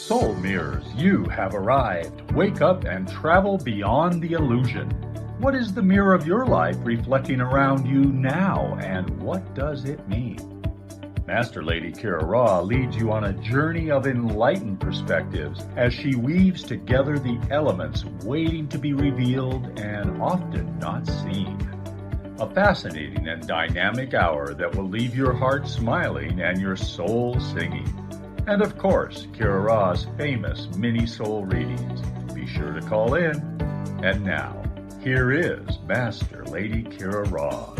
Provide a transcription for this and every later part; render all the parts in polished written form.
Soul mirrors, you have arrived. Wake up and travel beyond the illusion. What is the mirror of your life reflecting around you now, and what does it mean? Master Lady Kira Ra leads you on a journey of enlightened perspectives as she weaves together the elements waiting to be revealed and often not seen. A fascinating and dynamic hour that will leave your heart smiling and your soul singing. And of course, Kira Ra's famous mini soul readings. Be sure to call in. And now, here is Master Lady Kira Ra.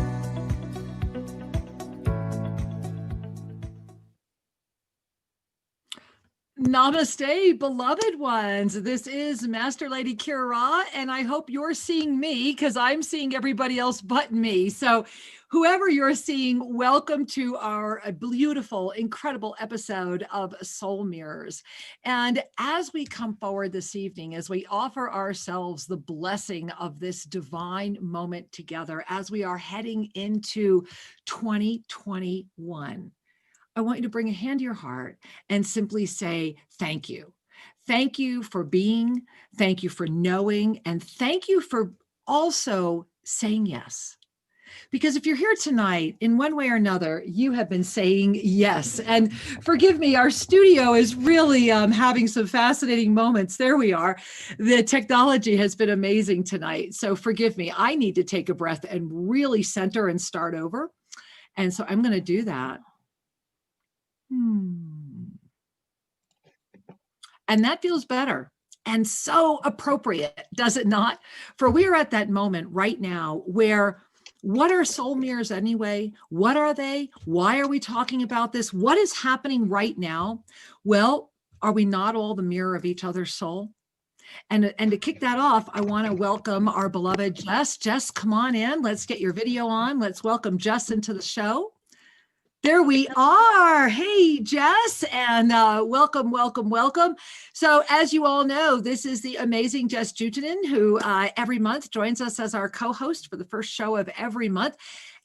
Namaste, beloved ones. This is Master Lady Kira Ra, and I hope you're seeing me because I'm seeing everybody else but me. So whoever you're seeing, welcome to our beautiful, incredible episode of Soul Mirrors. And as we come forward this evening, as we offer ourselves the blessing of this divine moment together, as we are heading into 2021, I want you to bring a hand to your heart and simply say, thank you. Thank you for being, thank you for knowing, and thank you for also saying yes. Because if you're here tonight, in one way or another, you have been saying yes. And forgive me, our studio is really having some fascinating moments. There we are. The technology has been amazing tonight. So forgive me, I need to take a breath and really center and start over. And so I'm going to do that. And that feels better and so appropriate, does it not? For we are at that moment right now where what are soul mirrors anyway? What are they? Why are we talking about this? What is happening right now? Well, are we not all the mirror of each other's soul? And to kick that off, I want to welcome our beloved Jess. Jess, come on in. Let's get your video on. Let's welcome Jess into the show. There we are. Hey, Jess, and welcome, welcome, welcome. So as you all know, this is the amazing Jess Jutinen, who every month joins us as our co-host for the first show of every month.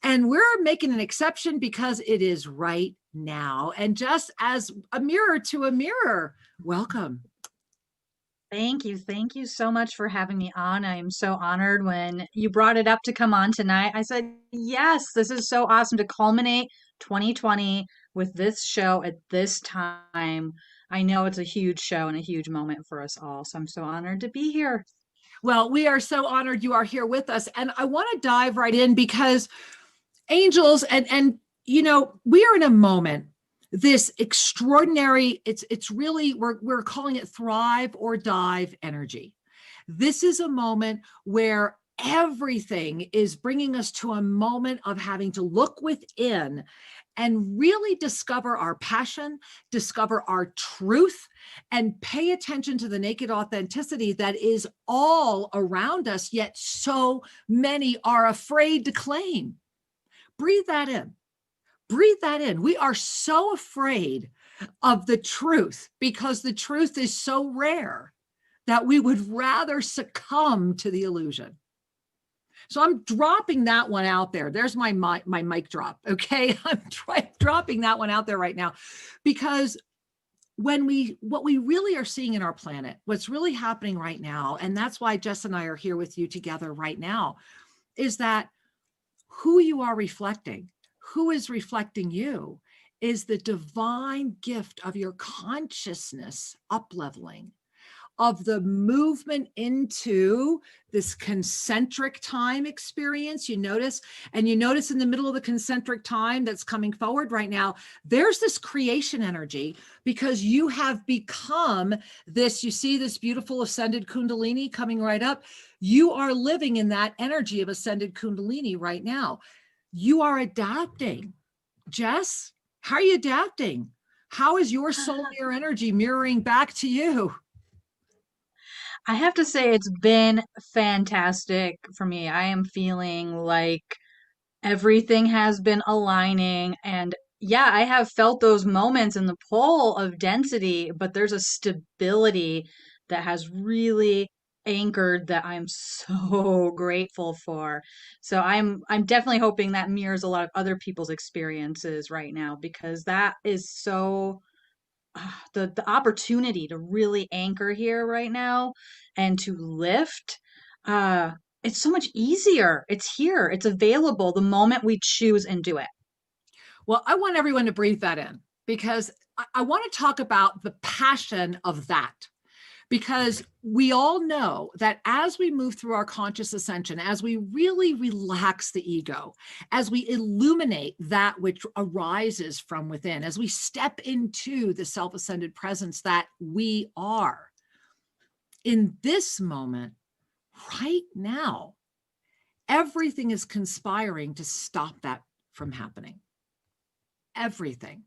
And we're making an exception because it is right now. And just as a mirror to a mirror, welcome. Thank you. Thank you so much for having me on. I am so honored when you brought it up to come on tonight. I said, yes, this is so awesome to culminate 2020 with this show at this time. I know it's a huge show and a huge moment for us all. So I'm so honored to be here. Well, we are so honored you are here with us. And I want to dive right in because angels and you know, we are in a moment, this extraordinary, it's really, we're calling it thrive or dive energy. This is a moment where everything is bringing us to a moment of having to look within and really discover our passion, discover our truth, and pay attention to the naked authenticity that is all around us, yet so many are afraid to claim. Breathe that in. Breathe that in. We are so afraid of the truth because the truth is so rare that we would rather succumb to the illusion. So I'm dropping that one out there. There's my mic drop. Okay. I'm dropping that one out there right now because what we really are seeing in our planet, what's really happening right now, and that's why Jess and I are here with you together right now, is that who you are reflecting, who is reflecting you, is the divine gift of your consciousness up-leveling, of the movement into this concentric time experience. You notice in the middle of the concentric time that's coming forward right now, there's this creation energy because you have become this, you see this beautiful ascended Kundalini coming right up. You are living in that energy of ascended Kundalini right now. You are adapting. Jess, how are you adapting? How is your soul mirror energy mirroring back to you? I have to say, it's been fantastic for me. I am feeling like everything has been aligning. And yeah, I have felt those moments in the pull of density, but there's a stability that has really anchored that I'm so grateful for. So I'm definitely hoping that mirrors a lot of other people's experiences right now because that is so the opportunity to really anchor here right now and to lift, uh, it's so much easier. It's here. It's available the moment we choose and do it. Well, I want everyone to breathe that in, because I want to talk about the passion of that. Because we all know that as we move through our conscious ascension, as we really relax the ego, as we illuminate that which arises from within, as we step into the self-ascended presence that we are, in this moment, right now, everything is conspiring to stop that from happening. Everything.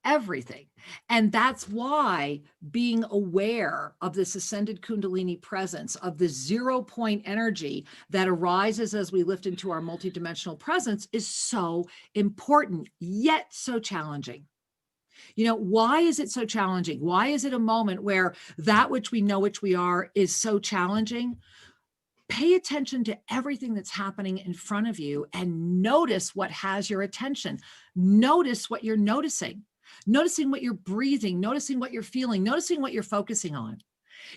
Everything. And that's why being aware of this ascended Kundalini presence, of the 0 point energy that arises as we lift into our multidimensional presence, is so important, yet so challenging. Why is it so challenging? Why is it a moment where that which we know which we are is so challenging? Pay attention to everything that's happening in front of you and notice what has your attention. Notice what you're noticing what you're breathing, noticing what you're feeling, noticing what you're focusing on.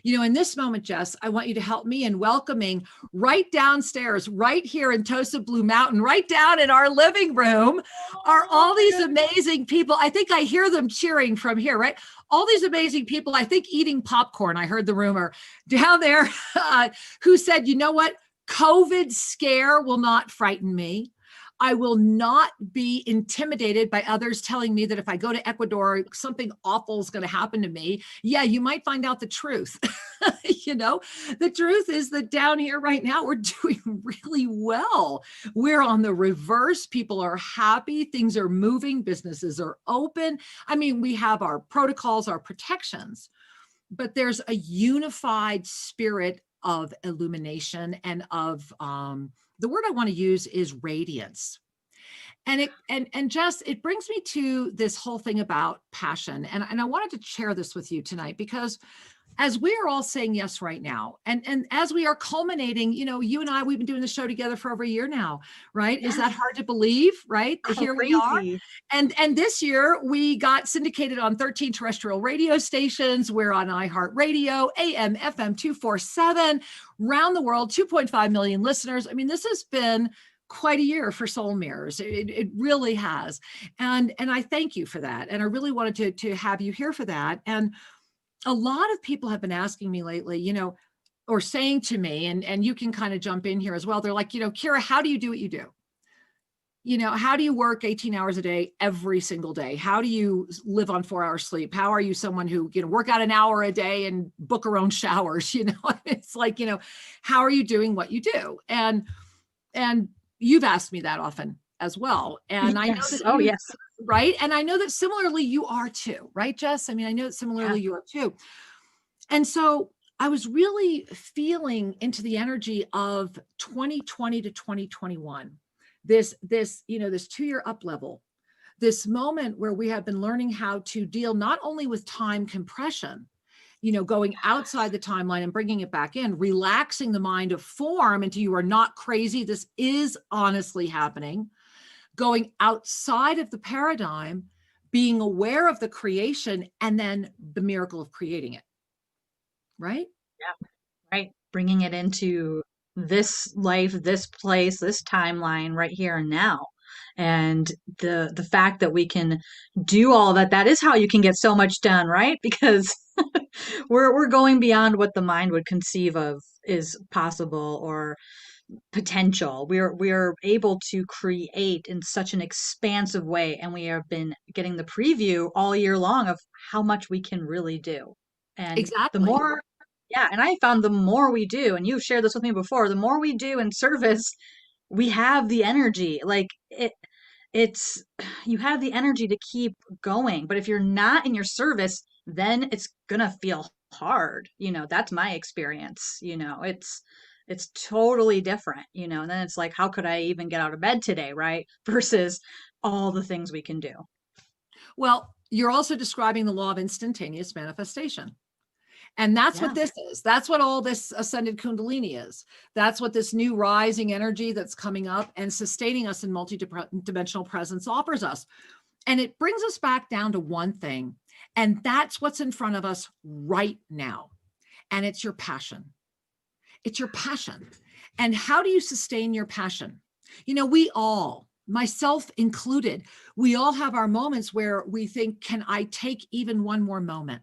In this moment, Jess, I want you to help me in welcoming right downstairs, right here in TOSA Blue Mountain, right down in our living room, are all these amazing people. I think I hear them cheering from here, right? All these amazing people, I think eating popcorn. I heard the rumor down there who said, you know what? COVID scare will not frighten me. I will not be intimidated by others telling me that if I go to Ecuador, something awful is going to happen to me. Yeah, you might find out the truth. The truth is that down here right now, we're doing really well. We're on the reverse. People are happy. Things are moving. Businesses are open. I mean, we have our protocols, our protections, but there's a unified spirit of illumination and of, the word I want to use is radiance. And it brings me to this whole thing about passion. And I wanted to share this with you tonight, because as we are all saying yes right now, and as we are culminating, you and I, we've been doing the show together for over a year now, right? Yeah. Is that hard to believe, right? Here we are. And this year we got syndicated on 13 terrestrial radio stations. We're on iHeartRadio, AM, FM 247, around the world, 2.5 million listeners. I mean, this has been quite a year for Soul Mirrors. It really has. And I thank you for that. And I really wanted to have you here for that. And a lot of people have been asking me lately, or saying to me, and you can kind of jump in here as well. They're like, Kira, how do you do what you do? How do you work 18 hours a day every single day? How do you live on 4 hours sleep? How are you someone who, work out an hour a day and book her own showers? It's like, how are you doing what you do? And you've asked me that often as well. And I know that yes. Right. And I know that similarly you are too, right, Jess? I mean, I know that similarly you are too. And so I was really feeling into the energy of 2020 to 2021, this 2-year up level, this moment where we have been learning how to deal not only with time compression, going outside the timeline and bringing it back in, relaxing the mind of form into you are not crazy. This is honestly happening. Going outside of the paradigm, being aware of the creation, and then the miracle of creating it. Right? Yeah. Right. Bringing it into this life, this place, this timeline right here and now. And the fact that we can do all that is how you can get so much done, right? Because we're going beyond what the mind would conceive of is possible or potential. We're able to create in such an expansive way, and we have been getting the preview all year long of how much we can really do. And exactly. the more, and I found the more we do, and you've shared this with me before, the more we do in service, we have the energy. Like it's you have the energy to keep going. But if you're not in your service, then it's gonna feel hard. That's my experience. It's totally different, and then it's like, how could I even get out of bed today, right? Versus all the things we can do. Well, you're also describing the law of instantaneous manifestation. And that's what this is. That's what all this ascended Kundalini is. That's what this new rising energy that's coming up and sustaining us in multi-dimensional presence offers us. And it brings us back down to one thing. And that's what's in front of us right now. And it's your passion. It's your passion. And how do you sustain your passion? You know, we all, myself included, we all have our moments where we think, can I take even one more moment?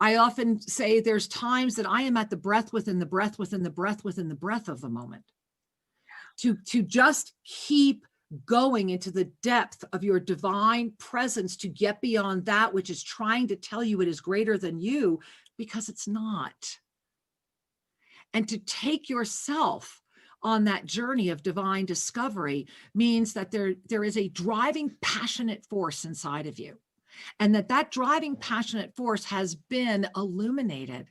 I often say there's times that I am at the breath within the breath within the breath within the breath of the moment. To just keep going into the depth of your divine presence, to get beyond that which is trying to tell you it is greater than you, because it's not. And to take yourself on that journey of divine discovery means that there is a driving, passionate force inside of you. And that driving, passionate force has been illuminated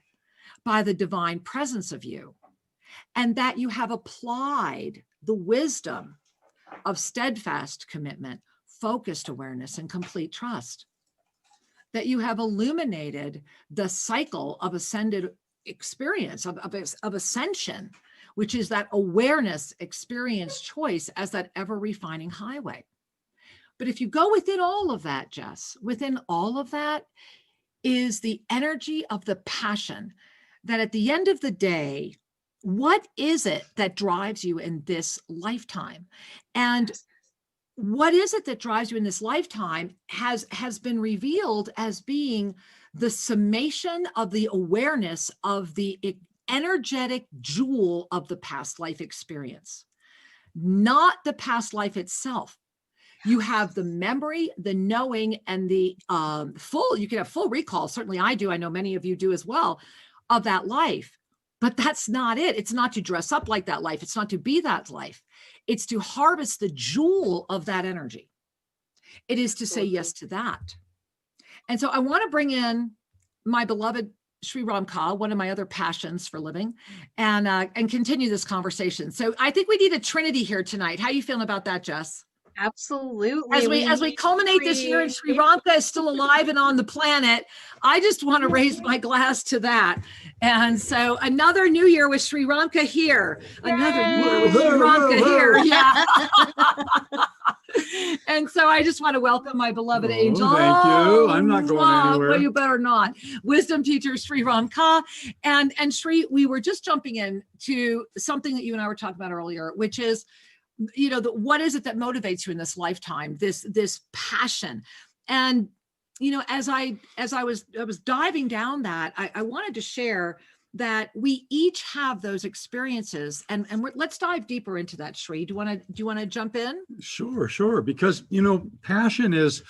by the divine presence of you. And that you have applied the wisdom of steadfast commitment, focused awareness, and complete trust. That you have illuminated the cycle of ascended experience, of ascension, which is that awareness, experience, choice as that ever-refining highway. But if you go within all of that, Jess, within all of that is the energy of the passion that at the end of the day, what is it that drives you in this lifetime? And what is it that drives you in this lifetime has been revealed as being the summation of the awareness of the energetic jewel of the past life experience, not the past life itself. You have the memory, the knowing, and the you can have full recall. Certainly I do. I know many of you do as well, of that life. But that's not it. It's not to dress up like that life. It's not to be that life. It's to harvest the jewel of that energy. It is to say yes to that. And so I want to bring in my beloved Sri Ramka, one of my other passions for living, and continue this conversation. So I think we need a trinity here tonight. How are you feeling about that, Jess? Absolutely. As we culminate this year and Sri Ramka is still alive and on the planet, I just want to raise my glass to that. And so another new year with Sri Ramka here. Another new year with Sri Ramka here. Yeah. And so I just want to welcome my beloved angel. Thank you. I'm not going anywhere. Well, you better not. Wisdom teacher Sri Ramka. And Sri, we were just jumping in to something that you and I were talking about earlier, which is, you know, what is it that motivates you in this lifetime, this passion? And, you know, as I was diving down that, I wanted to share that we each have those experiences, and let's dive deeper into that. Sri, do you want to jump in? Sure. Because, you know, passion is,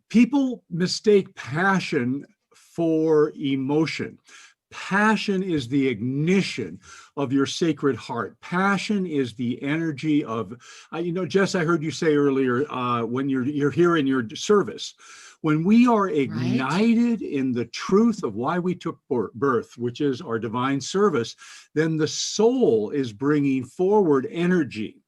people mistake passion for emotion. Passion is the ignition of your sacred heart. Passion is the energy of, you know, Jess, I heard you say earlier, when you're here in your service, when we are ignited in the truth of why we took birth, which is our divine service, then the soul is bringing forward energy.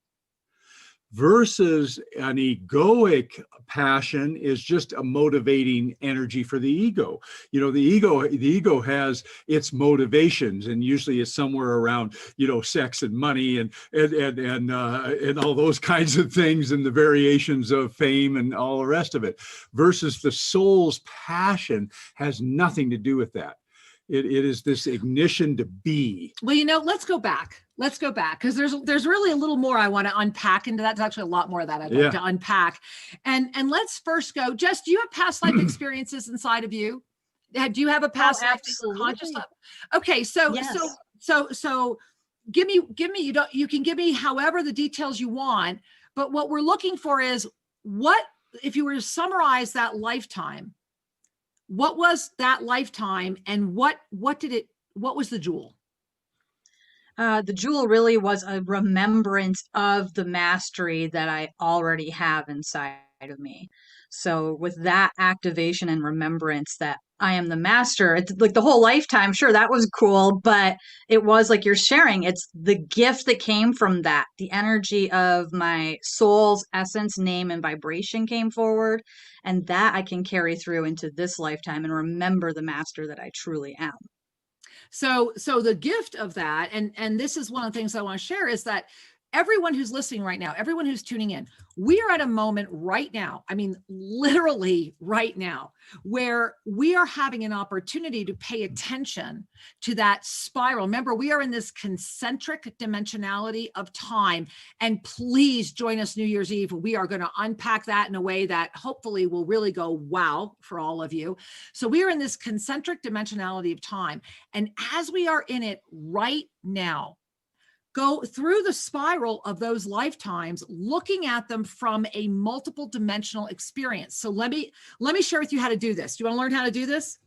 Versus an egoic passion is just a motivating energy for the ego. You know, the ego has its motivations, and usually it's somewhere around, you know, sex and money and all those kinds of things, and the variations of fame and all the rest of it. Versus the soul's passion has nothing to do with that. It is this ignition to be. Well, you know, let's go back because there's really a little more I want to unpack into that. There's actually a lot more of that I'd like to unpack. And let's first go, Jess, do you have past life experiences inside of you? Do you have a past life conscious of? Okay, so yes. so give me, you can give me however the details you want, but what we're looking for is, what if you were to summarize that lifetime, what was that lifetime, and what was the jewel? The jewel really was a remembrance of the mastery that I already have inside of me. So with that activation and remembrance that I am the master, it's like the whole lifetime, sure, that was cool, but it was like you're sharing, it's the gift that came from that. The energy of my soul's essence, name, and vibration came forward, and that I can carry through into this lifetime and remember the master that I truly am. So the gift of that, and this is one of the things I want to share, is that everyone who's listening right now, everyone who's tuning in, we are at a moment right now, I mean, literally right now, where we are having an opportunity to pay attention to that spiral. Remember, we are in this concentric dimensionality of time. And please join us New Year's Eve. We are going to unpack that in a way that hopefully will really go wow for all of you. So we are in this concentric dimensionality of time. And as we are in it right now, go through the spiral of those lifetimes, looking at them from a multiple dimensional experience. So let me share with you how to do this. Do you want to learn how to do this?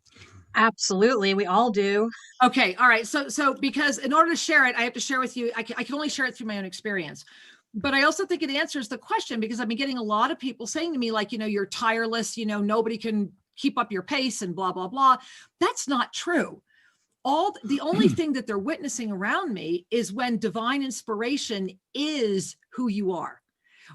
Absolutely. We all do. Okay. All right. So because in order to share it, I have to share with you, I can only share it through my own experience. But I also think it answers the question, because I've been getting a lot of people saying to me, like, you're tireless, nobody can keep up your pace and blah, blah, blah. That's not true. The only thing that they're witnessing around me is when divine inspiration is who you are.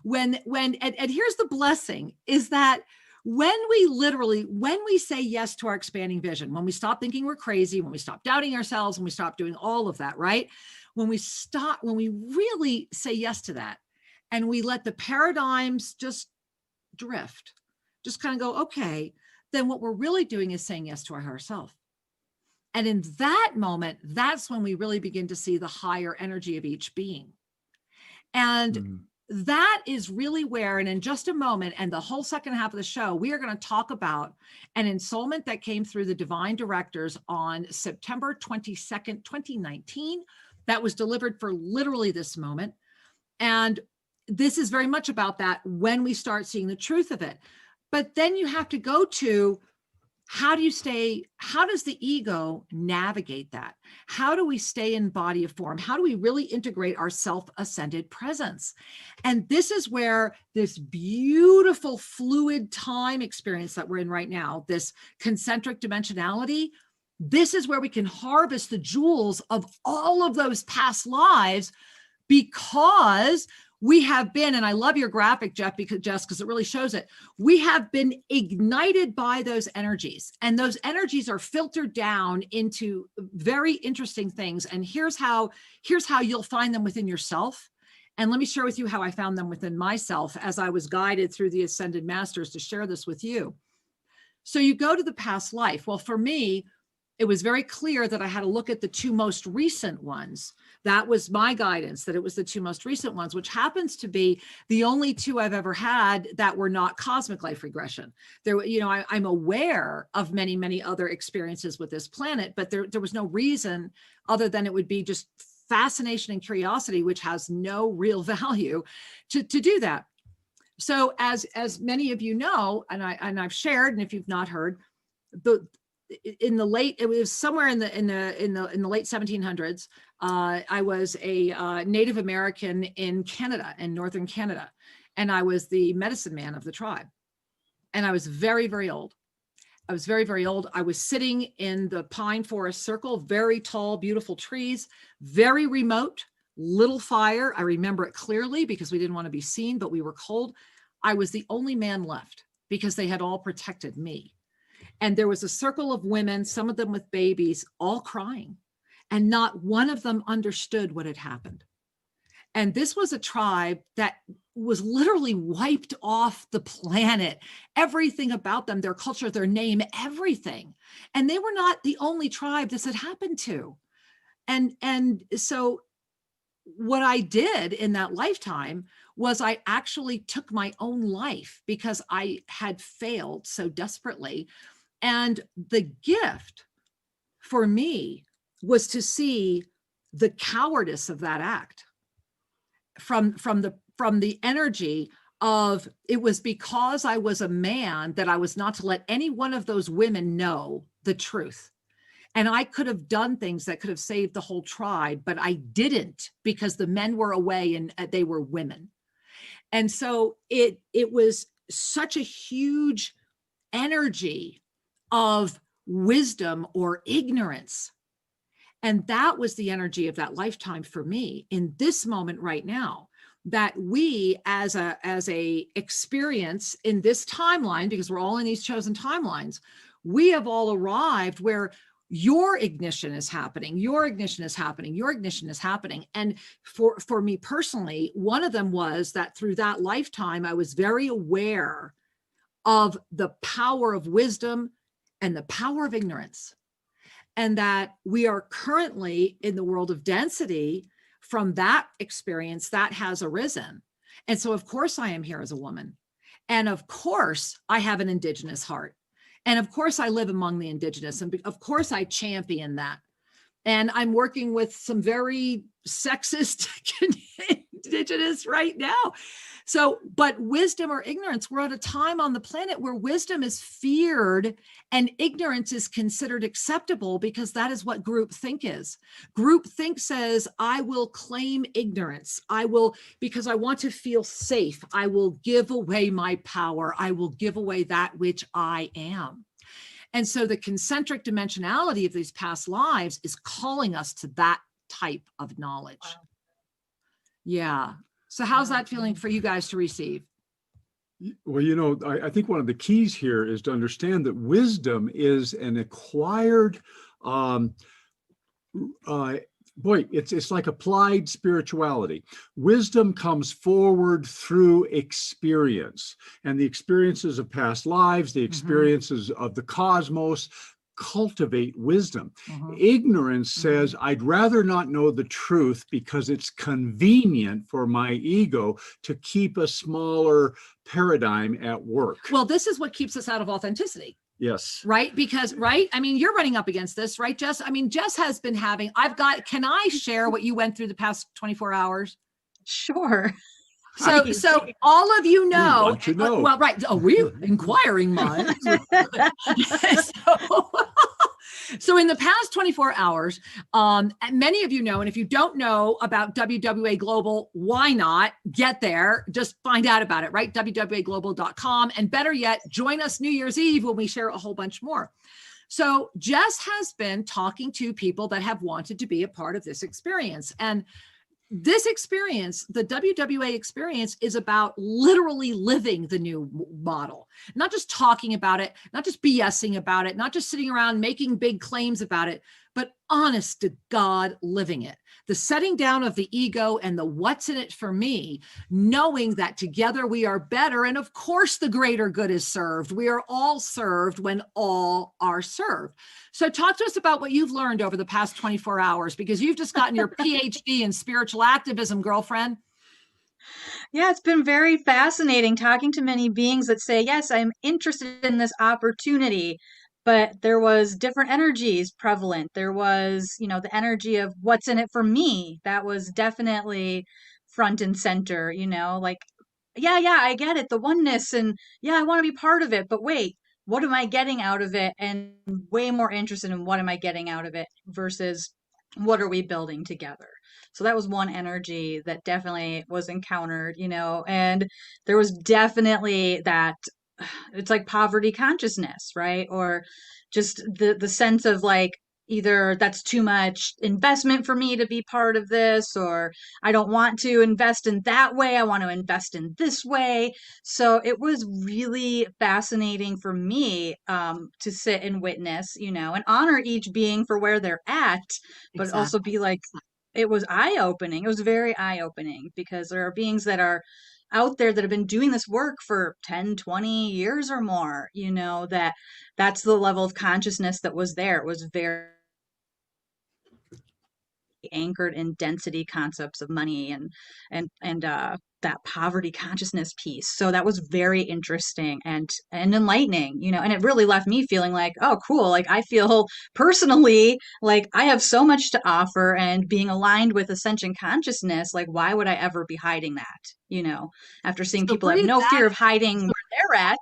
And here's the blessing, is that when we say yes to our expanding vision, when we stop thinking we're crazy, when we stop doubting ourselves, when we stop doing all of that, right? When we really say yes to that, and we let the paradigms just drift, just kind of go, okay, then what we're really doing is saying yes to our higher self. And in that moment, that's when we really begin to see the higher energy of each being. And that is really where, and in just a moment, and the whole second half of the show, we are going to talk about an ensoulment that came through the divine directors on September 22nd, 2019, that was delivered for literally this moment. And this is very much about that when we start seeing the truth of it. But then you have to go to, how does the ego navigate that? How do we stay in body of form? How do we really integrate our self-ascended presence? And this is where this beautiful fluid time experience that we're in right now, this concentric dimensionality, this is where we can harvest the jewels of all of those past lives, because we have been, and I love your graphic, Jess, because it really shows it. We have been ignited by those energies, and those energies are filtered down into very interesting things. And here's how you'll find them within yourself. And let me share with you how I found them within myself as I was guided through the Ascended Masters to share this with you. So you go to the past life. Well, for me, it was very clear that I had to look at the two most recent ones. That was my guidance, that it was the two most recent ones, which happens to be the only two I've ever had that were not cosmic life regression. I'm aware of many, many other experiences with this planet, but there was no reason other than it would be just fascination and curiosity, which has no real value to do that. So as many of you know, and I've shared, and if you've not heard, it was somewhere in the late 1700s. I was a Native American in Canada, in northern Canada, and I was the medicine man of the tribe. And I was very, very old. I was very, very old. I was sitting in the pine forest circle, very tall, beautiful trees, very remote, little fire. I remember it clearly because we didn't want to be seen, but we were cold. I was the only man left because they had all protected me. And there was a circle of women, some of them with babies, all crying. And not one of them understood what had happened. And this was a tribe that was literally wiped off the planet. Everything about them, their culture, their name, everything. And they were not the only tribe this had happened to. And so what I did in that lifetime was I actually took my own life because I had failed so desperately. And the gift for me was to see the cowardice of that act from the energy of, it was because I was a man that I was not to let any one of those women know the truth. And I could have done things that could have saved the whole tribe, but I didn't because the men were away and they were women. And so it was such a huge energy of wisdom or ignorance. And that was the energy of that lifetime for me in this moment right now, that we as a experience in this timeline, because we're all in these chosen timelines, we have all arrived where your ignition is happening, your ignition is happening, your ignition is happening. And for me personally, one of them was that through that lifetime, I was very aware of the power of wisdom and the power of ignorance. And that we are currently in the world of density from that experience that has arisen. And so, of course, I am here as a woman. And of course, I have an indigenous heart. And of course, I live among the indigenous. And of course, I champion that. And I'm working with some very sexist indigenous right now. So, but wisdom or ignorance, we're at a time on the planet where wisdom is feared and ignorance is considered acceptable because that is what groupthink is. Groupthink says, I will claim ignorance. I will, because I want to feel safe. I will give away my power. I will give away that which I am. And so the concentric dimensionality of these past lives is calling us to that type of knowledge. Wow. Yeah. So how's that feeling for you guys to receive? Well, you know, I think one of the keys here is to understand that wisdom is an acquired, it's like applied spirituality. Wisdom comes forward through experience, and the experiences of past lives, the experiences of the cosmos, cultivate wisdom. Ignorance says, I'd rather not know the truth because it's convenient for my ego to keep a smaller paradigm at work. Well, this is what keeps us out of authenticity. Yes. Right? Because, right? I mean, you're running up against this, right, Jess? I mean, Jess has been having, can I share what you went through the past 24 hours? Sure. So all of you know, want to know. Well, right. Oh, we're inquiring minds. So in the past 24 hours, many of you know, and if you don't know about WWA Global, why not get there? Just find out about it, right? wwaglobal.com. And better yet, join us New Year's Eve when we share a whole bunch more. So Jess has been talking to people that have wanted to be a part of this experience. And this experience, the WWA experience, is about literally living the new model, not just talking about it, not just BSing about it, not just sitting around making big claims about it, but honest to God, living it. The setting down of the ego and the what's in it for me, knowing that together we are better. And of course, the greater good is served. We are all served when all are served. So talk to us about what you've learned over the past 24 hours, because you've just gotten your PhD in spiritual activism, girlfriend. Yeah, it's been very fascinating talking to many beings that say, yes, I'm interested in this opportunity. But there was different energies prevalent. There was, the energy of what's in it for me. That was definitely front and center, like, yeah, I get it. The oneness, and yeah, I want to be part of it. But wait, what am I getting out of it? And way more interested in what am I getting out of it versus what are we building together? So that was one energy that definitely was encountered, and there was definitely that. It's like poverty consciousness, right? Or just the sense of like, either that's too much investment for me to be part of this, or I don't want to invest in that way. I want to invest in this way. So it was really fascinating for me to sit and witness, and honor each being for where they're at, but also be like, it was eye-opening. It was very eye-opening because there are beings that are out there that have been doing this work for 10, 20 years or more, that's the level of consciousness that was there. It was very anchored in density concepts of money and that poverty consciousness piece. So that was very interesting and enlightening, and it really left me feeling like, oh, cool. Like I feel personally like I have so much to offer, and being aligned with Ascension consciousness, like why would I ever be hiding that, after seeing people have no fear of hiding where they're at.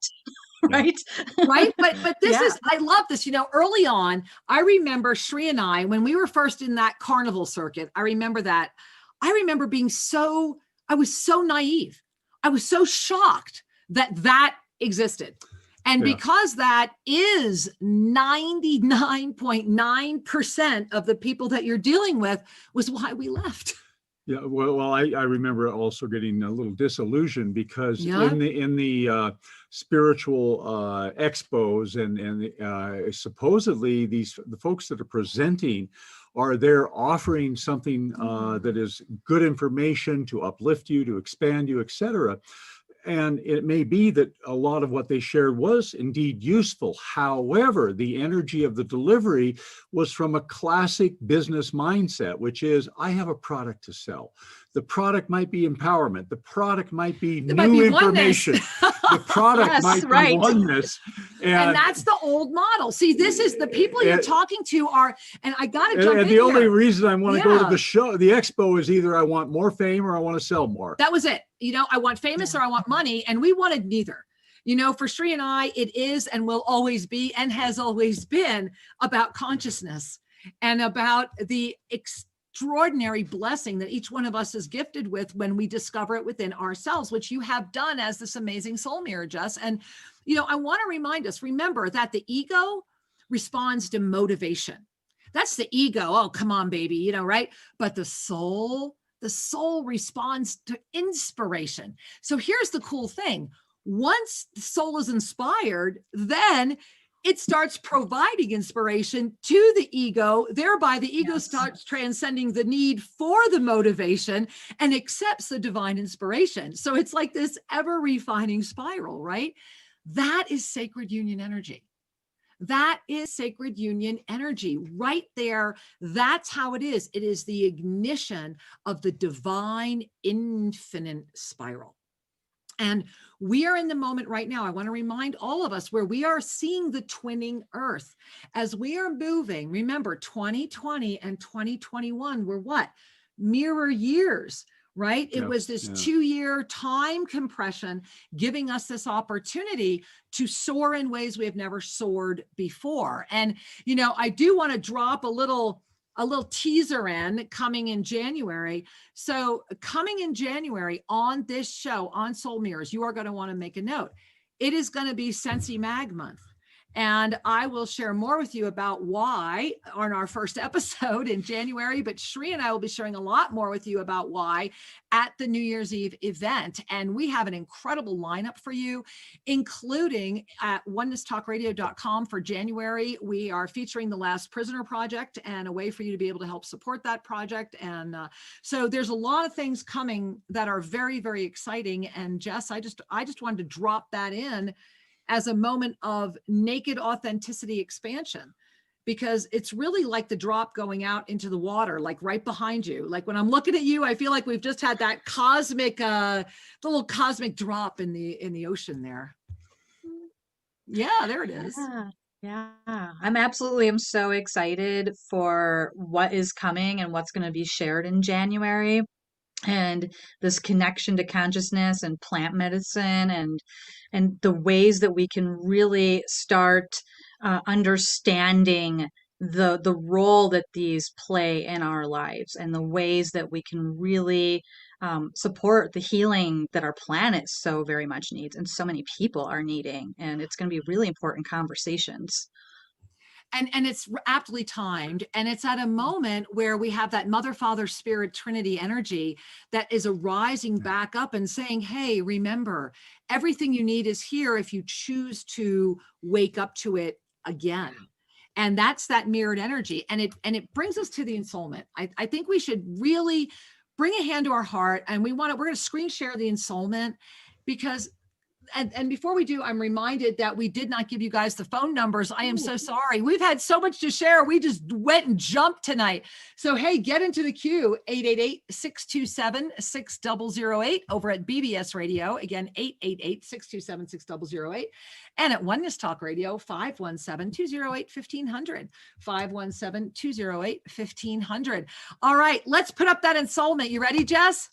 Right. Right. But this is, I love this, early on, I remember Shri and I, when we were first in that carnival circuit, I remember being I was so naive. I was so shocked that existed. And because that is 99.9% of the people that you're dealing with, was why we left. Yeah, well, I remember also getting a little disillusioned because Yeah. in the spiritual expos and supposedly the folks that are presenting are there offering something that is good information to uplift you, to expand you, etc. And it may be that a lot of what they shared was indeed useful. However, the energy of the delivery was from a classic business mindset, which is, I have a product to sell. The product might be empowerment. The product might be new information. The product might be oneness. And that's the old model. See, this is the people you're talking to are, and I got to jump in. And the only reason I want to go to the show, the expo, is either I want more fame or I want to sell more. That was it. You know, I want famous or I want money. And we wanted neither. You know, for Sri and I, it is and will always be and has always been about consciousness and about the extraordinary blessing that each one of us is gifted with when we discover it within ourselves, which you have done as this amazing soul mirror, Jess. And, you know, I want to remind us, remember that the ego responds to motivation. That's the ego. Oh, come on, baby, you know, right? But the soul responds to inspiration. So here's the cool thing. Once the soul is inspired, then it starts providing inspiration to the ego. Thereby, the ego starts transcending the need for the motivation and accepts the divine inspiration. So it's like this ever-refining spiral, right? That is sacred union energy. That is sacred union energy right there. That's how it is. It is the ignition of the divine infinite spiral. And we are in the moment right now. I want to remind all of us where we are seeing the twinning earth as we are moving. Remember, 2020 and 2021 were what? Mirror years. Right? It was this 2-year time compression giving us this opportunity to soar in ways we have never soared before. And, you know, I do want to drop a little teaser in coming in January. So coming in January on this show on Soul Mirrors, you are going to want to make a note. It is going to be Sensi Mag month. And I will share more with you about why on our first episode in January, but Sri and I will be sharing a lot more with you about why at the New Year's Eve event. And we have an incredible lineup for you, including at onenesstalkradio.com for January. We are featuring the Last Prisoner Project and a way for you to be able to help support that project. And so there's a lot of things coming that are very, very exciting. And Jess, I just wanted to drop that in as a moment of naked authenticity expansion, because it's really like the drop going out into the water, like right behind you. Like when I'm looking at you, I feel like we've just had that cosmic, the little cosmic drop in the ocean there. Yeah, there it is. Yeah. I'm so excited for what is coming and what's going to be shared in January. And this connection to consciousness and plant medicine and the ways that we can really start understanding the role that these play in our lives and the ways that we can really support the healing that our planet so very much needs and so many people are needing. And it's going to be really important conversations. And it's aptly timed. And it's at a moment where we have that Mother, Father, Spirit, Trinity energy that is arising back up and saying, hey, remember, everything you need is here if you choose to wake up to it again. And that's that mirrored energy. And it brings us to the ensoulment. I think we should really bring a hand to our heart, and we're going to screen share the ensoulment, because and before we do, I'm reminded that we did not give you guys the phone numbers. I am so sorry. We've had so much to share. We just went and jumped tonight. So, hey, get into the queue, 888-627-6008 over at BBS Radio. Again, 888-627-6008. And at Oneness Talk Radio, 517-208-1500. 517-208-1500. All right, let's put up that ensoulment. You ready, Jess?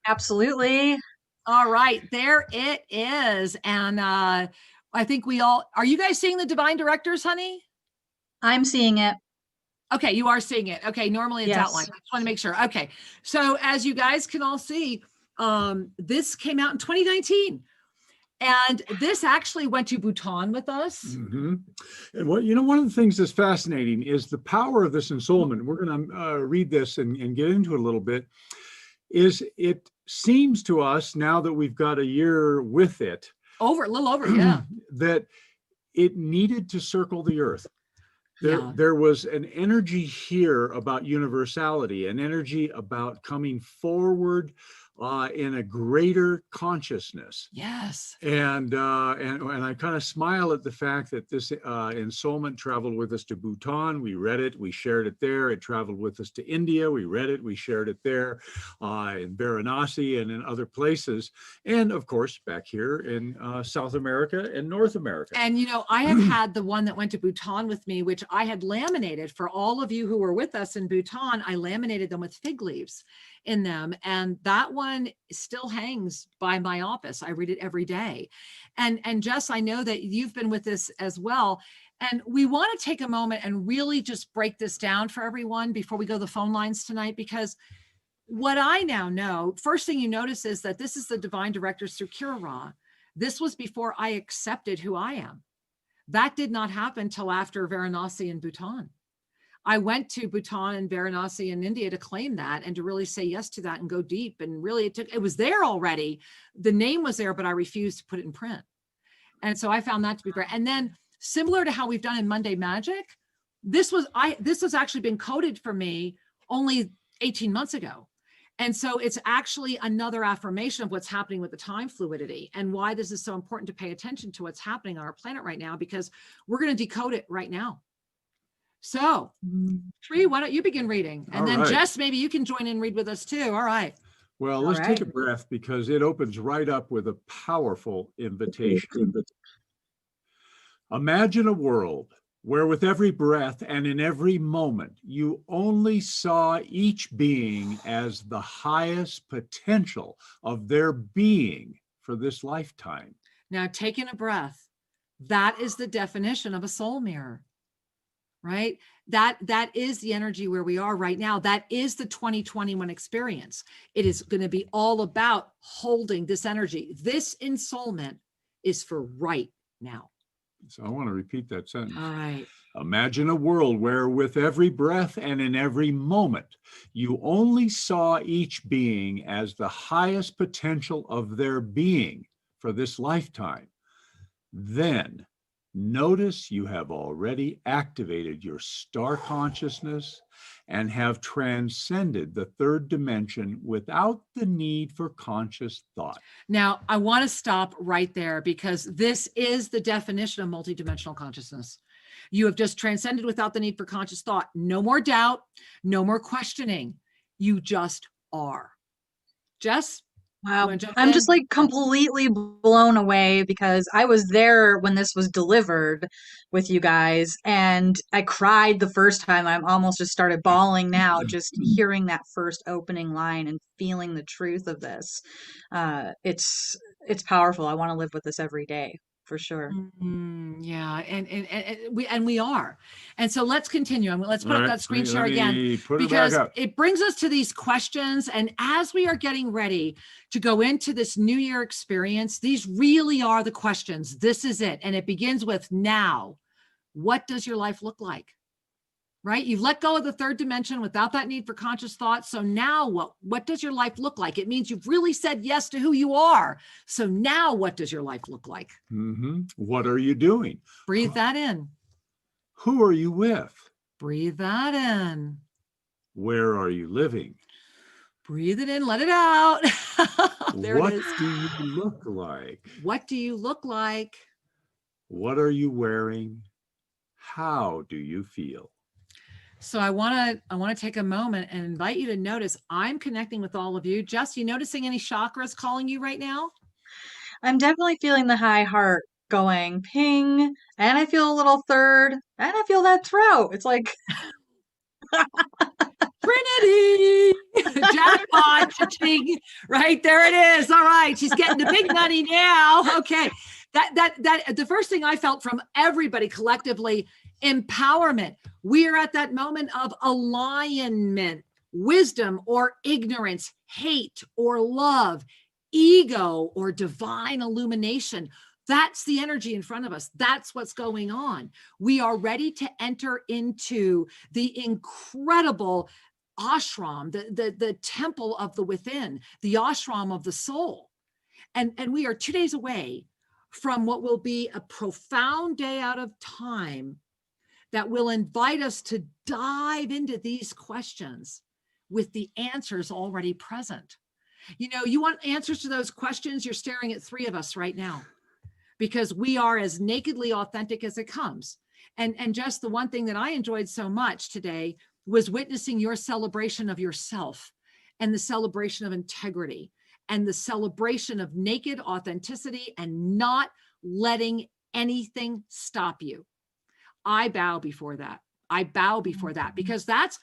Absolutely. All right, there it is. And I think are you guys seeing the divine directors, honey? I'm seeing it. Okay, you are seeing it. Okay, normally it's outlined. I just want to make sure. Okay, so as you guys can all see, this came out in 2019. And this actually went to Bhutan with us. Mm-hmm. And one of the things that's fascinating is the power of this ensoulment. We're going to read this and get into it a little bit. is it seems to us now that we've got a year with it, A little over, yeah. that it needed to circle the earth. There was an energy here about universality, an energy about coming forward in a greater consciousness. Yes. And I kind of smile at the fact that this ensoulment traveled with us to Bhutan. We read it, we shared it there. It traveled with us to India. We read it, we shared it there, in Varanasi and in other places. And of course, back here in South America and North America. And, you know, I have had the one that went to Bhutan with me, which I had laminated for all of you who were with us in Bhutan. I laminated them with fig leaves in them. And that one still hangs by my office. I read it every day. And Jess, I know that you've been with this as well. And we want to take a moment and really just break this down for everyone before we go to the phone lines tonight, because what I now know, first thing you notice is that this is the divine directors through Kira. This was before I accepted who I am. That did not happen till after Varanasi and Bhutan. I went to Bhutan and Varanasi in India to claim that and to really say yes to that and go deep. And really it was there already. The name was there, but I refused to put it in print. And so I found that to be great. And then similar to how we've done in Monday Magic, this was actually been coded for me only 18 months ago. And so it's actually another affirmation of what's happening with the time fluidity and why this is so important to pay attention to what's happening on our planet right now, because we're going to decode it right now. So, Sri, why don't you begin reading? And then Jess, maybe you can join in and read with us too. All right. Well, let's take a breath, because it opens right up with a powerful invitation. Imagine a world where with every breath and in every moment, you only saw each being as the highest potential of their being for this lifetime. Now, taking a breath, that is the definition of a soul mirror. Right? That is the energy where we are right now. That is the 2021 experience. It is going to be all about holding this energy. This ensoulment is for right now. So I want to repeat that sentence. All right. Imagine a world where with every breath and in every moment, you only saw each being as the highest potential of their being for this lifetime. Then notice you have already activated your star consciousness and have transcended the third dimension without the need for conscious thought. Now, I want to stop right there, because this is the definition of multidimensional consciousness. You have just transcended without the need for conscious thought. No more doubt, no more questioning. You just are. Jess? Wow. I'm just like completely blown away, because I was there when this was delivered with you guys, and I cried the first time. I'm almost just started bawling now, just hearing that first opening line and feeling the truth of this. It's powerful. I want to live with this every day. For sure. Yeah, and we are. And so let's continue. Let's put up that screen share again, because it brings us to these questions. And as we are getting ready to go into this new year experience, these really are the questions. This is it. And it begins with now. What does your life look like? Right? You've let go of the third dimension without that need for conscious thought. So now what does your life look like? It means you've really said yes to who you are. So now what does your life look like? What are you doing? Breathe that in. Who are you with? Breathe that in. Where are you living? Breathe it in, let it out. There it is. What do you look like? What do you look like? What are you wearing? How do you feel? So I want to take a moment and invite you to notice I'm connecting with all of you. Jess, you noticing any chakras calling you right now? I'm definitely feeling the high heart going ping, and I feel a little third, and I feel that throat. It's like Trinity, jackpot, cha-ching. Right there it is. All right, she's getting the big money now. Okay, that the first thing I felt from everybody collectively, empowerment. We are at that moment of alignment, wisdom or ignorance, hate or love, ego or divine illumination. That's the energy in front of us. That's what's going on. We are ready to enter into the incredible ashram, the temple of the within, the ashram of the soul. And we are 2 days away from what will be a profound day out of time that will invite us to dive into these questions with the answers already present. You know, you want answers to those questions, you're staring at 3 of us right now, because we are as nakedly authentic as it comes. And just the one thing that I enjoyed so much today was witnessing your celebration of yourself and the celebration of integrity and the celebration of naked authenticity and not letting anything stop you. I bow before that. I bow before that, because that's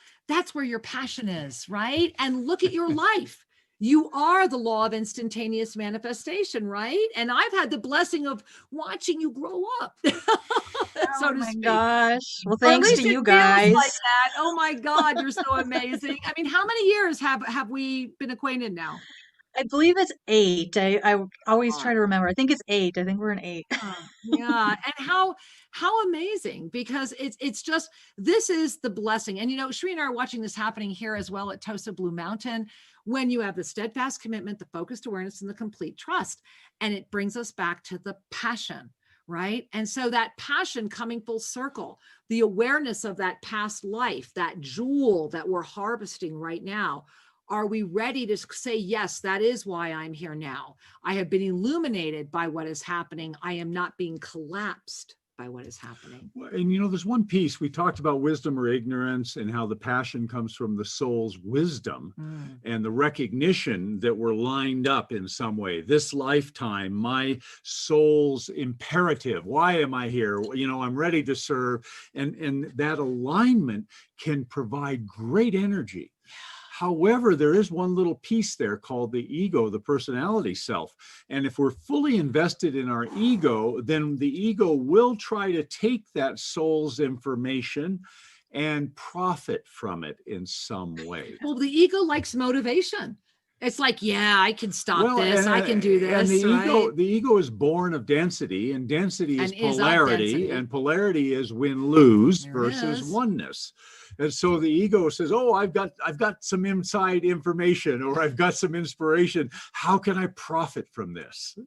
where your passion is, right? And look at your life. You are the law of instantaneous manifestation, right? And I've had the blessing of watching you grow up. So to speak. Gosh. Well, Or at thanks least to it you feels guys. like that. Oh my God, you're so amazing. I mean, how many years have we been acquainted now? I believe it's 8. I always God. try to remember. I think it's 8. I think we're in 8. Yeah, and how amazing, because it's just, this is the blessing. And you know, Sri and I are watching this happening here as well at TOSA Blue Mountain, when you have the steadfast commitment, the focused awareness, and the complete trust. And it brings us back to the passion, right? And so that passion coming full circle, the awareness of that past life, that jewel that we're harvesting right now. Are we ready to say, yes, that is why I'm here now? I have been illuminated by what is happening. I am not being collapsed by what is happening. And you know, there's one piece we talked about, wisdom or ignorance, and how the passion comes from the soul's wisdom and the recognition that we're lined up in some way. This lifetime, my soul's imperative. Why am I here? You know, I'm ready to serve. And that alignment can provide great energy. However, there is one little piece there called the ego, the personality self. And if we're fully invested in our ego, then the ego will try to take that soul's information and profit from it in some way. Well, the ego likes motivation. It's like, yeah, I can stop this. I can do this. And right? the ego is born of density, and density is polarity, density. and polarity is win-lose versus is. oneness. And so the ego says, oh, I've got some inside information, or I've got some inspiration. How can I profit from this?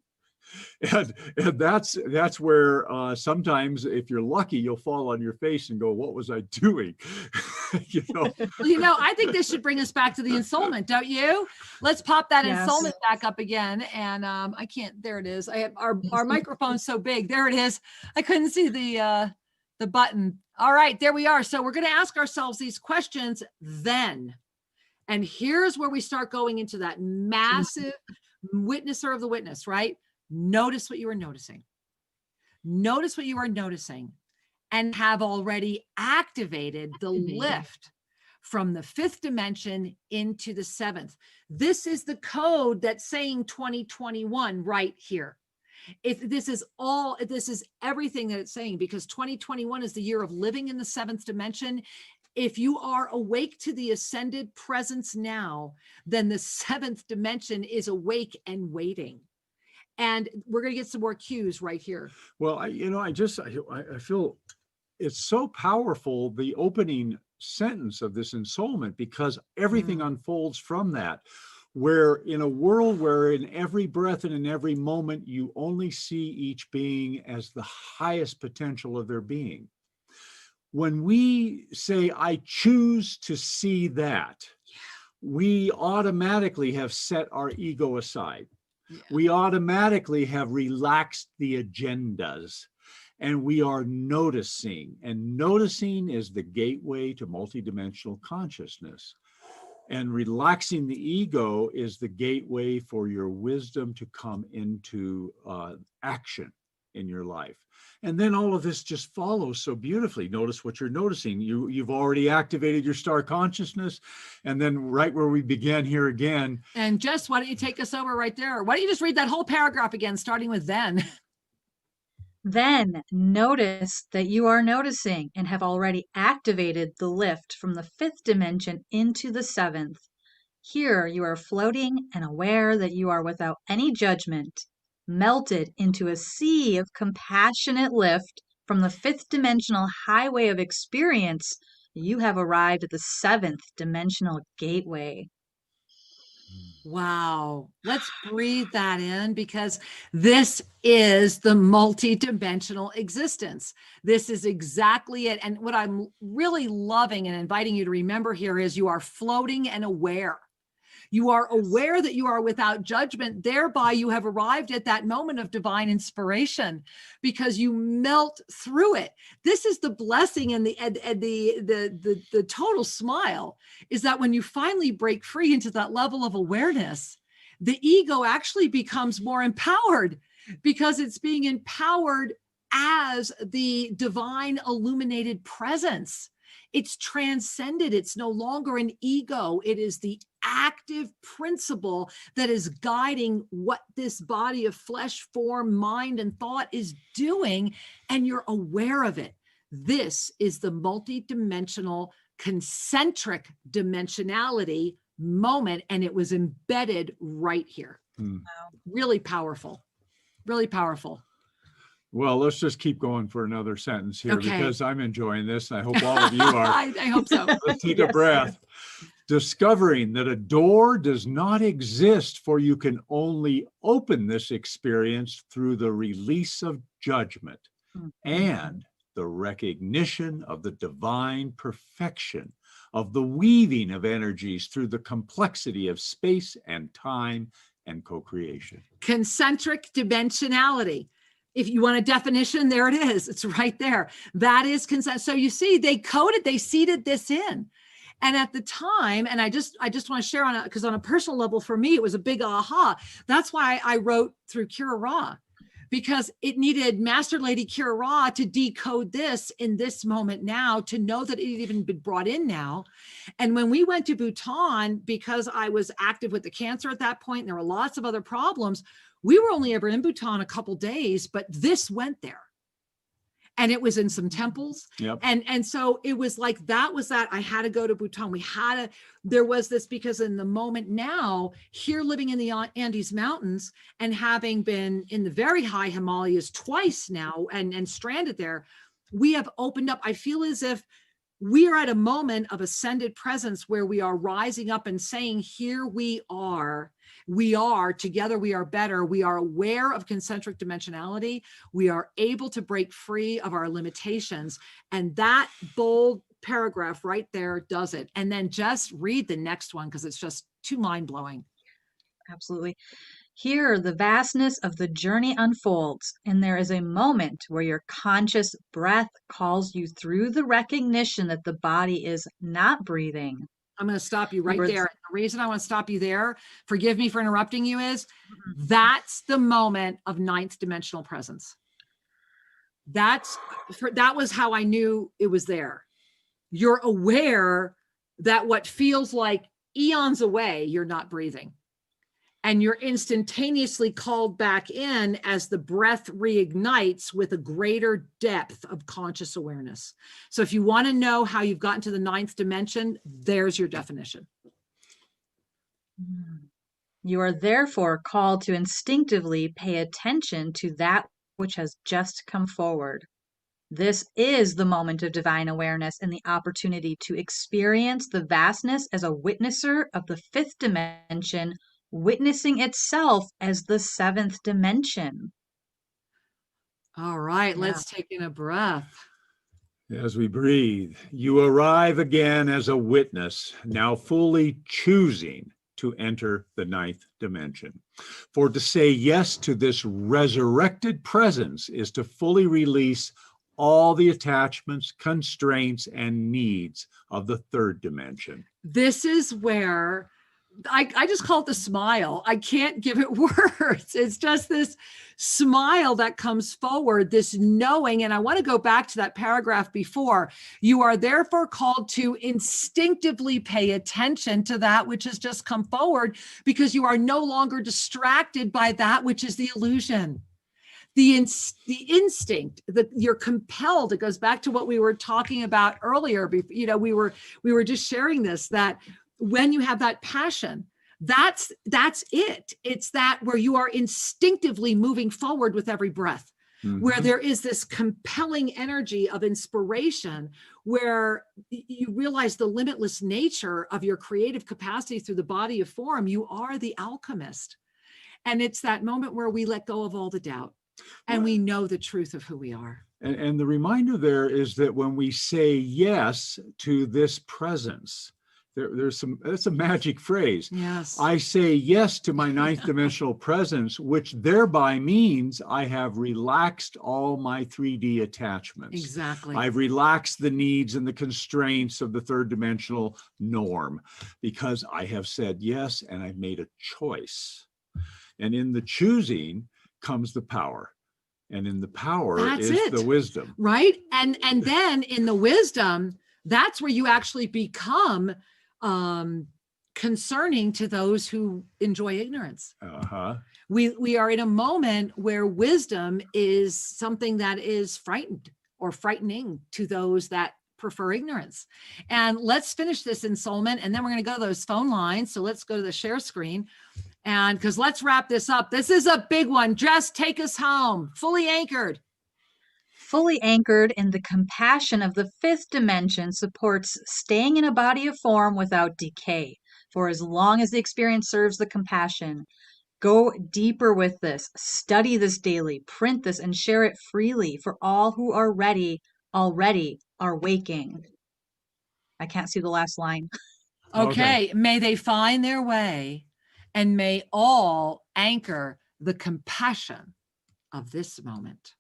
And that's where sometimes, if you're lucky, you'll fall on your face and go, what was I doing? You know? Well, you know, I think this should bring us back to the ensoulment, don't you? Let's pop that Yes. ensoulment back up again. And I can't, there it is. I have our microphone's so big. There it is. I couldn't see the button. All right, there we are. So we're going to ask ourselves these questions then. And here's where we start going into that massive witnesser of the witness, right? Notice what you are noticing. Notice what you are noticing, and have already activated the lift from the 5th dimension into the 7th. This is the code that's saying 2021 right here. If this is everything that it's saying, because 2021 is the year of living in the 7th dimension. If you are awake to the ascended presence now, then the 7th dimension is awake and waiting. And we're going to get some more cues right here. Well, I feel it's so powerful, the opening sentence of this ensoulment, because everything unfolds from that. Where in a world where in every breath and in every moment, you only see each being as the highest potential of their being. When we say, I choose to see that, we automatically have set our ego aside. Yeah. We automatically have relaxed the agendas, and we are noticing. And noticing is the gateway to multidimensional consciousness. And relaxing the ego is the gateway for your wisdom to come into action in your life. And then all of this just follows so beautifully. Notice what you're noticing. You've already activated your star consciousness. And then right where we began here again. And Jess, why don't you take us over right there? Why don't you just read that whole paragraph again, starting with then? Then notice that you are noticing and have already activated the lift from the 5th dimension into the 7th. Here you are floating and aware that you are without any judgment, melted into a sea of compassionate lift from the 5th dimensional highway of experience You have arrived at the 7th dimensional gateway. Wow. Let's breathe that in, because this is the multidimensional existence. This is exactly it. And what I'm really loving and inviting you to remember here is you are floating and aware. You are aware that you are without judgment. Thereby, you have arrived at that moment of divine inspiration because you melt through it. This is the blessing and the total smile is that when you finally break free into that level of awareness, the ego actually becomes more empowered because it's being empowered as the divine illuminated presence. It's transcended. It's no longer an ego. It is the active principle that is guiding what this body of flesh, form, mind, and thought is doing, and you're aware of it. This is the multidimensional concentric dimensionality moment, and it was embedded right here. Wow. Really powerful. Really powerful. Well, let's just keep going for another sentence here, Okay. because I'm enjoying this, and I hope all of you are. I hope so. Let's take a breath. Discovering that a door does not exist, for you can only open this experience through the release of judgment and the recognition of the divine perfection of the weaving of energies through the complexity of space and time and co-creation. Concentric dimensionality. If you want a definition, there it is. It's right there. That is consent. So you see, they seeded this in. And at the time, and I just want to share on it, because on a personal level, for me, it was a big aha. That's why I wrote through Kira Ra, because it needed Master Lady Kira Ra to decode this in this moment now, to know that it had even been brought in now. And when we went to Bhutan, because I was active with the cancer at that point, and there were lots of other problems, we were only ever in Bhutan a couple days, but this went there. And it was in some temples. Yep. And so it was like, that was that. I had to go to Bhutan. There was this, because in the moment now, here living in the Andes Mountains and having been in the very high Himalayas twice now and stranded there, we have opened up. I feel as if we are at a moment of ascended presence where we are rising up and saying, here we are together, we are better. We are aware of concentric dimensionality. We are able to break free of our limitations. And that bold paragraph right there does it. And then just read the next one, because it's just too mind-blowing. Absolutely. Here, the vastness of the journey unfolds, and there is a moment where your conscious breath calls you through the recognition that the body is not breathing. I'm going to stop you right there. The reason I want to stop you there, forgive me for interrupting you, is that's the moment of 9th dimensional presence. That was how I knew it was there. You're aware that what feels like eons away, you're not breathing. And you're instantaneously called back in as the breath reignites with a greater depth of conscious awareness. So if you want to know how you've gotten to the 9th dimension, there's your definition. You are therefore called to instinctively pay attention to that which has just come forward. This is the moment of divine awareness and the opportunity to experience the vastness as a witnesser of the 5th dimension, witnessing itself as the 7th dimension. All right, let's take in a breath. As we breathe, you arrive again as a witness, now fully choosing to enter the 9th dimension. For to say yes to this resurrected presence is to fully release all the attachments, constraints, and needs of the 3rd dimension. This is where I just call it the smile. I can't give it words. It's just this smile that comes forward, this knowing. And I want to go back to that paragraph before. You are therefore called to instinctively pay attention to that which has just come forward, because you are no longer distracted by that which is the illusion. The instinct that you're compelled, it goes back to what we were talking about earlier. We were just sharing this, that when you have that passion, that's it. It's that where you are instinctively moving forward with every breath. where there is this compelling energy of inspiration, where you realize the limitless nature of your creative capacity through the body of form. You are the alchemist. And it's that moment where we let go of all the doubt and we know the truth of who we are. And the reminder there is that when we say yes to this presence, that's a magic phrase. Yes. I say yes to my ninth dimensional presence, which thereby means I have relaxed all my 3D attachments. Exactly. I've relaxed the needs and the constraints of the third dimensional norm because I have said yes and I've made a choice. And in the choosing comes the power. And in the power is the wisdom. Right. And then in the wisdom, that's where you actually become concerning to those who enjoy ignorance. We are in a moment where wisdom is something that is frightened or frightening to those that prefer ignorance. And let's finish this ensoulment, and then we're going to go to those phone lines. So let's go to the share screen. And because let's wrap this up. This is a big one. Jess, take us home. Fully anchored. Fully anchored in the compassion of the fifth dimension supports staying in a body of form without decay for as long as the experience serves the compassion. Go deeper with this. Study this daily. Print this and share it freely for all who are ready, already are waking. I can't see the last line. Okay. May they find their way, and may all anchor the compassion of this moment.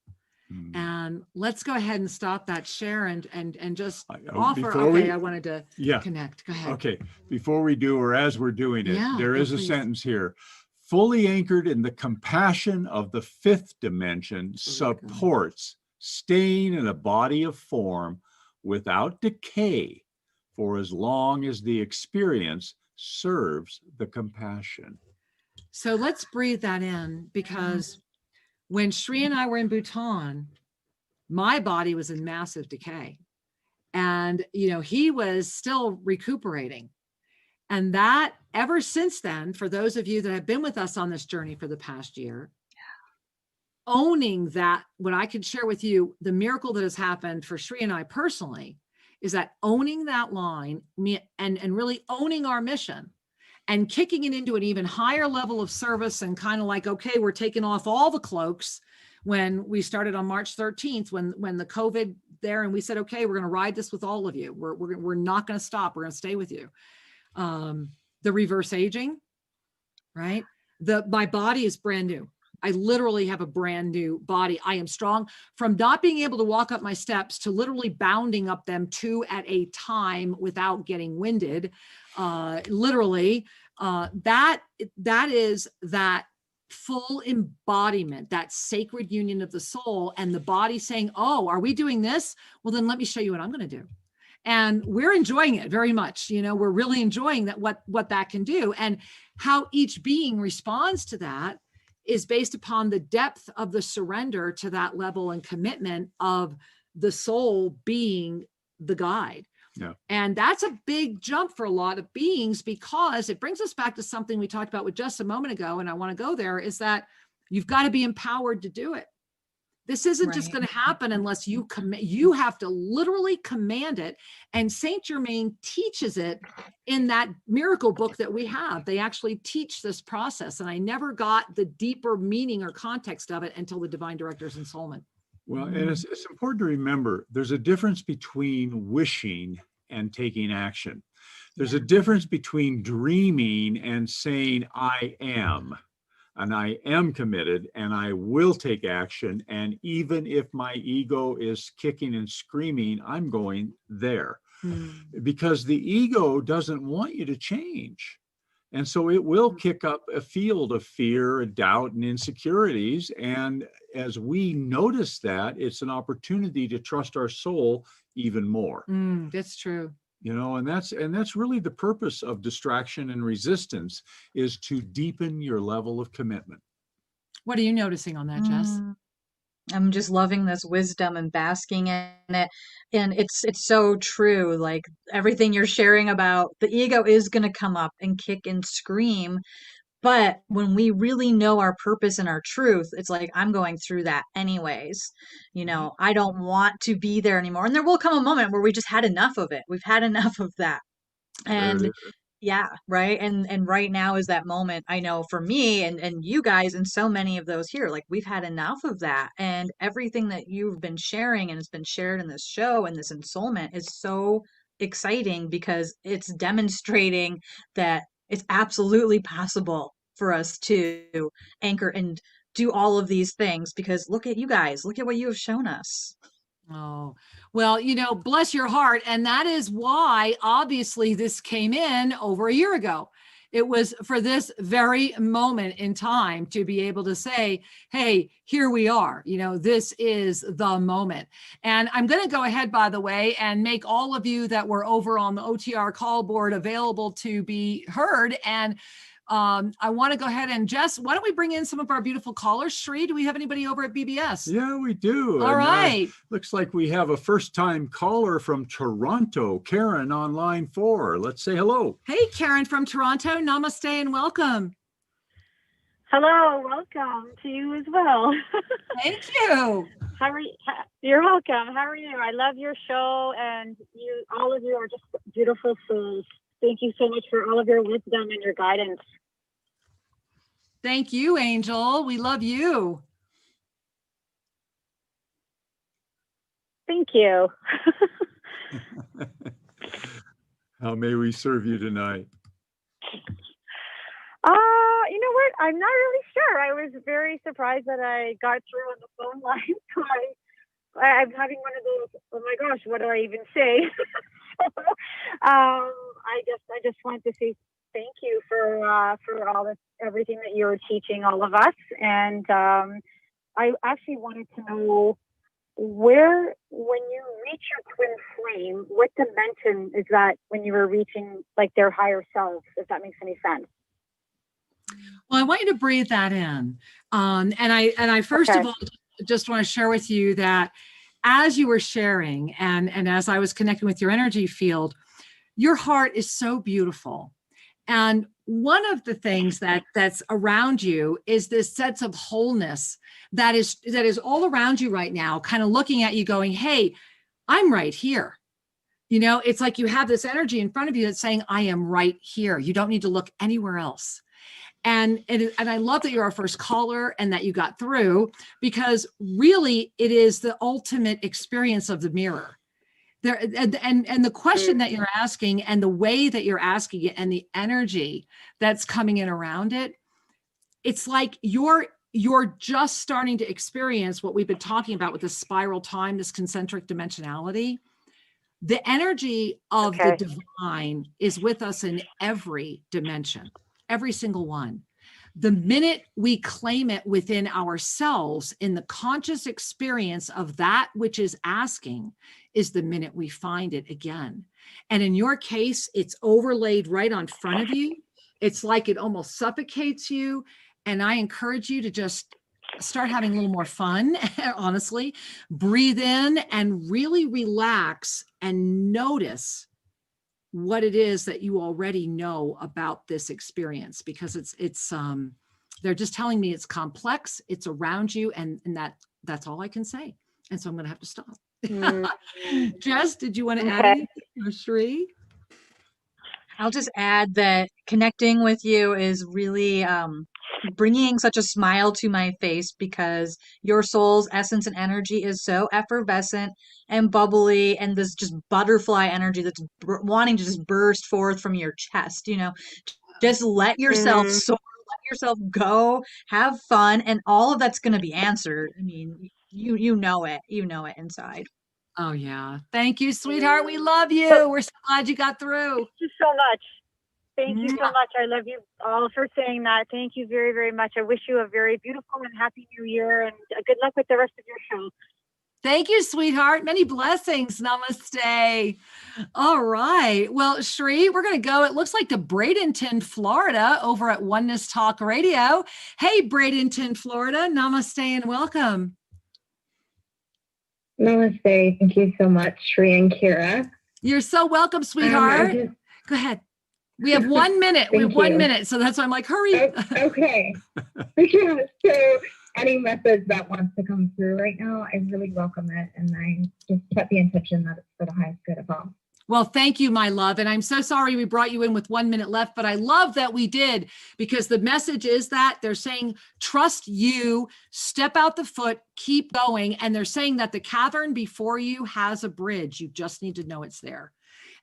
And let's go ahead and stop that share and just offer. I wanted to connect. Go ahead. Okay. Before we do, or as we're doing it, there is a sentence here. Fully anchored in the compassion of the fifth dimension supports staying in a body of form without decay for as long as the experience serves the compassion. So let's breathe that in, because when Sri and I were in Bhutan, my body was in massive decay. And, he was still recuperating. And that ever since then, for those of you that have been with us on this journey for the past year, owning that, what I could share with you, the miracle that has happened for Sri and I personally, is that owning that line and really owning our mission and kicking it into an even higher level of service, and kind of like, okay, we're taking off all the cloaks when we started on March 13th, when the COVID there, and we said, okay, we're going to ride this with all of you. We're not going to stop. We're going to stay with you. The reverse aging, right? My body is brand new. I literally have a brand new body. I am strong from not being able to walk up my steps to literally bounding up them 2 at a time without getting winded. Literally, that is that full embodiment, that sacred union of the soul and the body saying, oh, are we doing this? Well, then let me show you what I'm going to do. And we're enjoying it very much. We're really enjoying that, what that can do, and how each being responds to that is based upon the depth of the surrender to that level and commitment of the soul being the guide. Yeah. And that's a big jump for a lot of beings, because it brings us back to something we talked about with just a moment ago. And I want to go there, is that you've got to be empowered to do it. This isn't just going to happen unless you commit. You have to literally command it. And Saint Germain teaches it in that miracle book that we have. They actually teach this process. And I never got the deeper meaning or context of it until the Divine Director's Ensoulment. Well, and it's important to remember there's a difference between wishing and taking action. There's a difference between dreaming and saying, I am. And I am committed, and I will take action. And even if my ego is kicking and screaming, I'm going there. Because the ego doesn't want you to change. And so it will kick up a field of fear, doubt, and insecurities. And as we notice that, it's an opportunity to trust our soul even more. That's true. And that's really the purpose of distraction and resistance, is to deepen your level of commitment. What are you noticing on that, Jess? I'm just loving this wisdom and basking in it. And it's so true. Like everything you're sharing about, the ego is going to come up and kick and scream. But when we really know our purpose and our truth, it's like, I'm going through that anyways. I don't want to be there anymore. And there will come a moment where we just had enough of it. We've had enough of that. There it And is. yeah, right. And right now is that moment. I know for me and you guys and so many of those here, like we've had enough of that. And everything that you've been sharing and has been shared in this show and this ensoulment is so exciting because it's demonstrating that it's absolutely possible for us to anchor and do all of these things, because look at you guys, look at what you have shown us. Oh, well, bless your heart. And that is why, obviously, this came in over a year ago. It was for this very moment in time to be able to say, hey, here we are. This is the moment. And I'm going to go ahead, by the way, and make all of you that were over on the OTR call board available to be heard. And I want to go ahead and Jess, why don't we bring in some of our beautiful callers? Sri, do we have anybody over at BBS? Yeah, we do. All right. Looks like we have a first-time caller from Toronto, Karen on line 4. Let's say hello. Hey, Karen from Toronto. Namaste and welcome. Hello, welcome to you as well. Thank you. How are you? You're welcome. How are you? I love your show, and all of you are just beautiful souls. Thank you so much for all of your wisdom and your guidance. Thank you, Angel. We love you. Thank you. How may we serve you tonight? You know what? I'm not really sure. I was very surprised that I got through on the phone line. So I'm having one of those, oh my gosh, what do I even say? I just wanted to say thank you for all this, everything that you're teaching all of us. And I actually wanted to know when you reach your twin flame, what dimension is that when you were reaching like their higher selves, if that makes any sense? Well, I want you to breathe that in. And I first of all, just want to share with you that as you were sharing and as I was connecting with your energy field, your heart is so beautiful. And one of the things that's around you is this sense of wholeness that is all around you right now, kind of looking at you going, hey, I'm right here. It's like you have this energy in front of you that's saying, I am right here. You don't need to look anywhere else. And I love that you're our first caller and that you got through, because really it is the ultimate experience of the mirror. There and the question that you're asking and the way that you're asking it and the energy that's coming in around it, it's like you're just starting to experience what we've been talking about with the spiral time, this concentric dimensionality. The energy of the divine is with us in every dimension. Every single one. The minute we claim it within ourselves in the conscious experience of that which is asking is the minute we find it again. And in your case, it's overlaid right on front of you. It's like it almost suffocates you. And I encourage you to just start having a little more fun, honestly. Breathe in and really relax and notice what it is that you already know about this experience, because it's they're just telling me it's complex, it's around you, and that's all I can say. And so I'm going to have to stop. Jess, did you want to add anything, or Sri? I'll just add that connecting with you is really bringing such a smile to my face, because your soul's essence and energy is so effervescent and bubbly, and this just butterfly energy that's wanting to just burst forth from your chest. Just let yourself soar, let yourself go, have fun, and all of that's going to be answered. I mean, you know it inside. Oh yeah, thank you, sweetheart. We love you. We're so glad you got through. Thank you so much. Thank you so much. I love you all for saying that. Thank you very, very much. I wish you a very beautiful and happy new year, and good luck with the rest of your show. Thank you, sweetheart. Many blessings. Namaste. All right. Well, Sri, we're going to go. It looks like to Bradenton, Florida, over at Oneness Talk Radio. Hey, Bradenton, Florida. Namaste and welcome. Namaste. Thank you so much, Sri and Kira. You're so welcome, sweetheart. Go ahead. We have 1 minute. We have Thank 1 you. minute. So that's why I'm like, hurry. Okay. Yeah, so any message that wants to come through right now, I really welcome it. And I just set the intention that it's for the highest good of all. Well, thank you, my love. And I'm so sorry we brought you in with 1 minute left, but I love that we did, because the message is that they're saying, trust you, step out the foot, keep going. And they're saying that the cavern before you has a bridge. You just need to know it's there.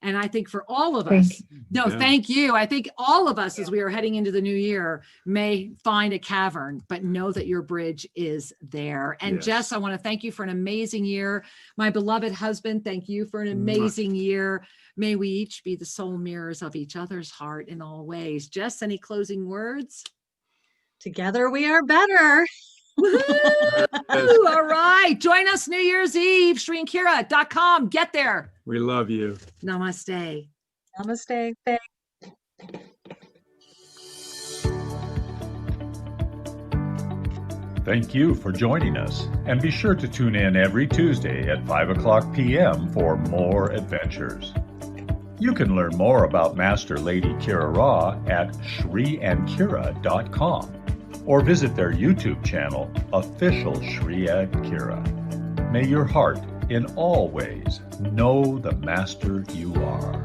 And I think for all of us, thank you. I think all of us, as we are heading into the new year, may find a cavern, but know that your bridge is there. And Jess, I want to thank you for an amazing year. My beloved husband, thank you for an amazing year. May we each be the soul mirrors of each other's heart in all ways. Jess, any closing words? Together we are better. Woo-hoo! All right. Join us New Year's Eve, ShriandKira.com. Get there. We love you. Namaste. Namaste. Thank you for joining us, and be sure to tune in every Tuesday at 5:00 p.m. for more adventures. You can learn more about Master Lady Kira Ra at ShriandKira.com or visit their YouTube channel, Official Shri and Kira. May your heart in all ways know the Master you are.